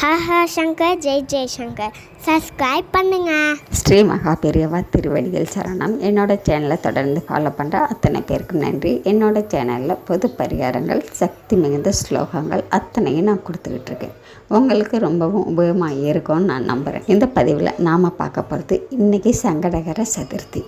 Haha Shankar Jai Jaishankar subscribe பண்ணுங்க. ஸ்ரீ மகா பெரியவா திருவடிகள் சரணம். என்னோட சேனலை தொடர்ந்து ஃபாலோ பண்ணுற அத்தனை பேருக்கும் நன்றி. என்னோட சேனலில் பொது பரிகாரங்கள், சக்தி மிகுந்த ஸ்லோகங்கள் அத்தனையும் நான் கொடுத்துக்கிட்டு இருக்கேன். உங்களுக்கு ரொம்பவும் உபயோகமாக இருக்கும்னு நான் நம்புகிறேன். இந்த பதிவில் நாம் பார்க்க போகிறது இன்றைக்கி சங்கடகர சதுர்த்தி.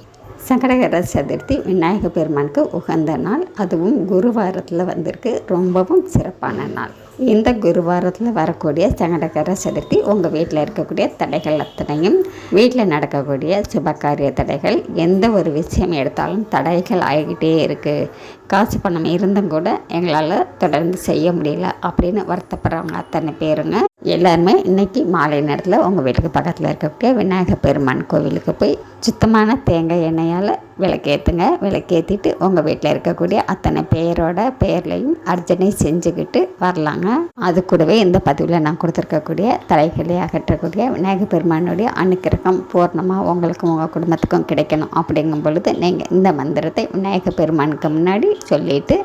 சங்கடகர சதுர்த்தி விநாயக பெருமானுக்கு உகந்த நாள். அதுவும் குருவாரத்தில் வந்திருக்கு. ரொம்பவும் சிறப்பான நாள். இந்த குருவாரத்தில் வரக்கூடிய சங்கடகர சதுர்த்தி உங்கள் வீட்டில் இருக்கக்கூடிய தடைகள் அத்தனையும், வீட்டில் நடக்கக்கூடிய சுபகாரிய தடைகள், எந்த ஒரு விஷயம் எடுத்தாலும் தடைகள் ஆகிக்கிட்டே இருக்குது, காசு பணம் இருந்தும் கூட எங்களால் தொடர்ந்து செய்ய முடியல அப்படின்னு வருத்தப்படுறவங்க அத்தனை பேருங்க எல்லாருமே இன்றைக்கி மாலை நேரத்தில் உங்கள் வீட்டுக்கு பக்கத்தில் இருக்கக்கூடிய விநாயகர் பெருமான் கோவிலுக்கு போய் சுத்தமான தேங்காய் எண்ணெயால் விளக்கேற்றுங்க. விளக்கேற்றிட்டு உங்கள் வீட்டில் இருக்கக்கூடிய அத்தனை பேரோட பெயர்லையும் அர்ச்சனை செஞ்சுக்கிட்டு வரலாங்க. அது கூடவே இந்த பதிவில் நான் கொடுத்துருக்கக்கூடிய தடைகளை அகற்றக்கூடிய விநாயகர் பெருமானுடைய அனுக்கிரகம் பூர்ணமாக உங்களுக்கும் உங்கள் குடும்பத்துக்கும் கிடைக்கணும். அப்படிங்கும் பொழுது நீங்கள் இந்த மந்திரத்தை விநாயகர் பெருமானுக்கு முன்னாடி சொல்லிவிட்டு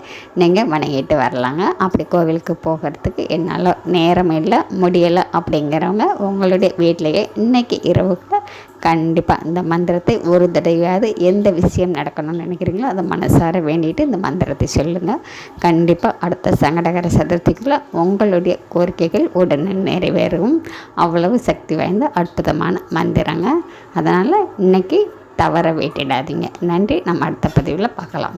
நீங்கள் வணங்கிட்டு வரலாங்க. அப்படி கோவிலுக்கு போகிறதுக்கு என்னால் நேரம் இல்லை, முடியலை அப்படிங்கிறவங்க உங்களுடைய வீட்டிலையே இன்றைக்கி இரவுக்கு கண்டிப்பாக இந்த மந்திரத்தை ஒரு தடவையாவது எந்த விஷயம் நடக்கணும்னு நினைக்கிறீங்களோ அதை மனசார வேண்டிட்டு இந்த மந்திரத்தை சொல்லுங்கள். கண்டிப்பாக அடுத்த சங்கடகர சதுர்த்திக்குள்ளே உங்களுடைய கோரிக்கைகள் உடனே நிறைவேறும். அவ்வளவு சக்தி வாய்ந்த அற்புதமான மந்திரங்க. அதனால் இன்றைக்கி தவற விட்டுடாதீங்க. நன்றி. நம்ம அடுத்த பதிவில் பார்க்கலாம்.